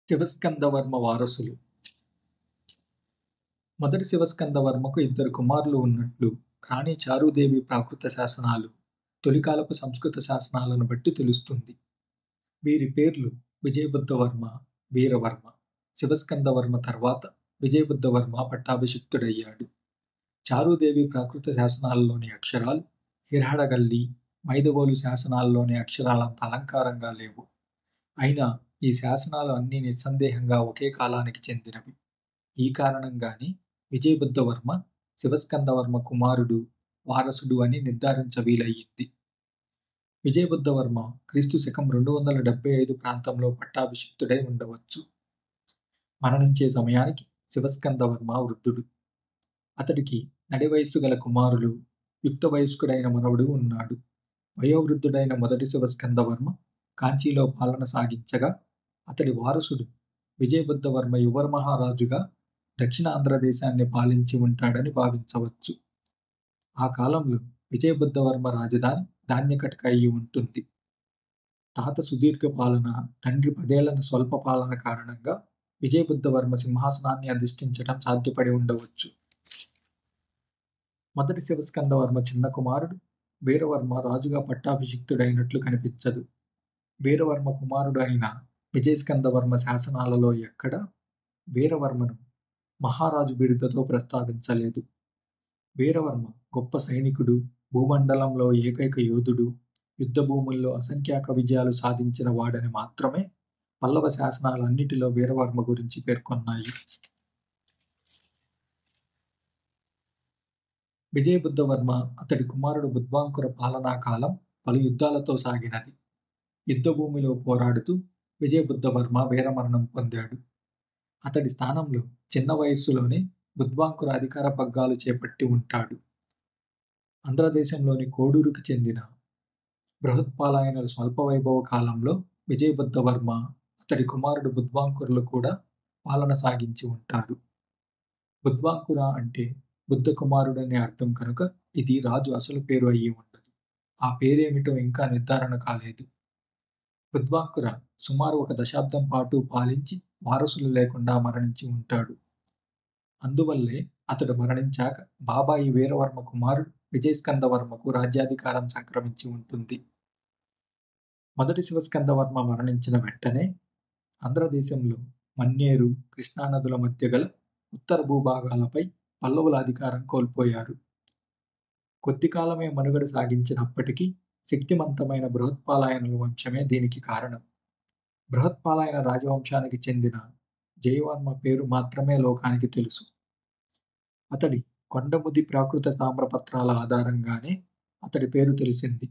శివస్కందవర్మ వారసులు. మొదటి శివస్కందవర్మకు ఇద్దరు కుమారులు ఉన్నట్లు రాణి చారుదేవి ప్రాకృత శాసనాలు, తొలికాలపు సంస్కృత శాసనాలను బట్టి తెలుస్తుంది. వీరి పేర్లు విజయబుద్ధవర్మ, వీరవర్మ. శివస్కందవర్మ తర్వాత విజయబుద్ధవర్మ పట్టాభిషిక్తుడయ్యాడు. చారుదేవి ప్రాకృత శాసనాలలోని అక్షరాలు హిరహడగల్లి, మైదవోలు శాసనాల్లోని అక్షరాలంత అలంకారంగా లేవు. అయినా ఈ శాసనాలు అన్నీ నిస్సందేహంగా ఒకే కాలానికి చెందినవి. ఈ కారణంగానే విజయబుద్ధవర్మ శివస్కందవర్మ కుమారుడు, వారసుడు అని నిర్ధారించ వీలయ్యింది. విజయబుద్ధవర్మ క్రీస్తు శకం 275 ప్రాంతంలో పట్టాభిషిక్తుడై ఉండవచ్చు. మరణించే సమయానికి శివస్కందవర్మ వృద్ధుడు. అతడికి నడి వయస్సు గల కుమారులు, యుక్త వయస్కుడైన మనవడు ఉన్నాడు. వయోవృద్ధుడైన మొదటి శివస్కందవర్మ కాంచీలో పాలన సాగించగా, అతడి వారసుడు విజయబుద్ధవర్మ యువర మహారాజుగా దక్షిణ ఆంధ్రదేశాన్ని పాలించి ఉంటాడని భావించవచ్చు. ఆ కాలంలో విజయబుద్ధవర్మ రాజధాని ధాన్యకటక అయి ఉంటుంది. తాత సుదీర్ఘ పాలన, తండ్రి 10 ఏళ్ల స్వల్ప పాలన కారణంగా విజయబుద్ధవర్మ సింహాసనాన్ని అధిష్ఠించటం సాధ్యపడి ఉండవచ్చు. మొదటి శివస్కందవర్మ చిన్న కుమారుడు వీరవర్మ రాజుగా పట్టాభిషిక్తుడైనట్లు కనిపించదు. వీరవర్మ కుమారుడు అయిన విజయస్కందవర్మ శాసనాలలో ఎక్కడా వీరవర్మను మహారాజు బిరుదుతో ప్రస్తావించలేదు. వీరవర్మ గొప్ప సైనికుడు, భూమండలంలో ఏకైక యోధుడు, యుద్ధ భూముల్లో అసంఖ్యాక విజయాలు సాధించిన వాడని మాత్రమే పల్లవ శాసనాలన్నిటిలో వీరవర్మ గురించి పేర్కొన్నాయి. విజయబుద్ధవర్మ అతడి కుమారుడు బుద్వాంకుర పాలనా కాలం పలు యుద్ధాలతో సాగినది. యుద్ధభూమిలో పోరాడుతూ విజయబుద్ధవర్మ వీరమరణం పొందాడు. అతడి స్థానంలో చిన్న వయస్సులోనే బుద్వాంకుర అధికార పగ్గాలు చేపట్టి ఉంటాడు. ఆంధ్రదేశంలోని కోడూరుకి చెందిన బృహత్పాలాయనుల స్వల్ప వైభవ కాలంలో విజయబుద్ధవర్మ, అతడి కుమారుడు బుద్వాంకురులు కూడా పాలన సాగించి ఉంటారు. బుద్వాంకుర అంటే బుద్ధ కుమారుడనే అర్థం కనుక ఇది రాజు అసలు పేరు అయ్యి ఉండదు. ఆ పేరేమిటో ఇంకా నిర్ధారణ కాలేదు. బుద్వాంకుర సుమారు 1 దశాబ్దం పాటు పాలించి వారసులు లేకుండా మరణించి ఉంటాడు. అందువల్లే అతడు మరణించాక బాబాయి వీరవర్మ కుమారుడు విజయస్కందవర్మకు రాజ్యాధికారం సంక్రమించి ఉంటుంది. మొదటి శివస్కందవర్మ మరణించిన వెంటనే ఆంధ్రదేశంలో మన్నేరు, కృష్ణానదుల మధ్య గల ఉత్తర భూభాగాలపై పల్లవుల అధికారం కోల్పోయారు. కొద్ది కాలమే మనుగడ సాగించినప్పటికీ శక్తిమంతమైన బృహత్పాలాయనుల వంశమే దీనికి కారణం. బృహత్పాలాయన రాజవంశానికి చెందిన జయవర్మ పేరు మాత్రమే లోకానికి తెలుసు. అతడి కొండముది ప్రాకృత తామ్రపత్రాల ఆధారంగానే అతడి పేరు తెలిసింది.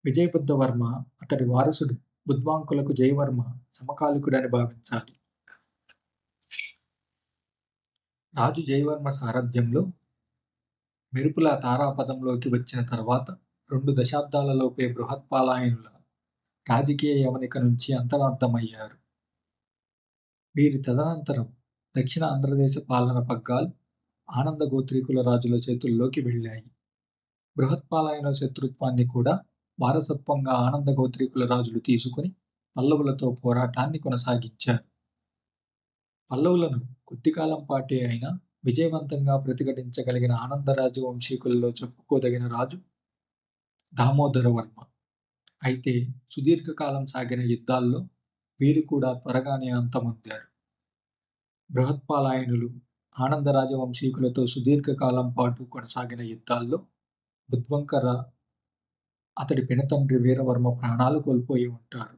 విజయబుద్ధవర్మ, అతడి వారసుడు బుద్వాంకులకు జయవర్మ సమకాలికుడని భావించాలి. రాజు జయవర్మ సారథ్యంలో మెరుపుల తారాపథంలోకి వచ్చిన తర్వాత 2 దశాబ్దాలలోపే బృహత్పాలాయనుల రాజకీయ యవనిక నుంచి అంతరార్థమయ్యారు. వీరి తదనంతరం దక్షిణ ఆంధ్రదేశ పాలన పగ్గాలు ఆనంద గోత్రీకుల రాజుల చేతుల్లోకి వెళ్ళాయి. బృహత్పాలాయన శత్రుత్వాన్ని కూడా వారసత్వంగా ఆనంద గోత్రీకుల రాజులు తీసుకుని పల్లవులతో పోరాటాన్ని కొనసాగించారు. పల్లవులను కొద్దికాలం పాటే అయినా విజయవంతంగా ప్రతిఘటించగలిగిన ఆనంద రాజవంశీకులలో చెప్పుకోదగిన రాజు దామోదరవర్మ. అయితే సుదీర్ఘకాలం సాగిన యుద్ధాల్లో వీరు కూడా త్వరగానే అంతమొందారు. బృహత్పాలాయనులు ఆనంద రాజవంశీకులతో సుదీర్ఘకాలం పాటు కొనసాగిన యుద్ధాల్లో బుద్వంకర, అతడి పినతండ్రి వీరవర్మ ప్రాణాలు కోల్పోయి ఉంటారు.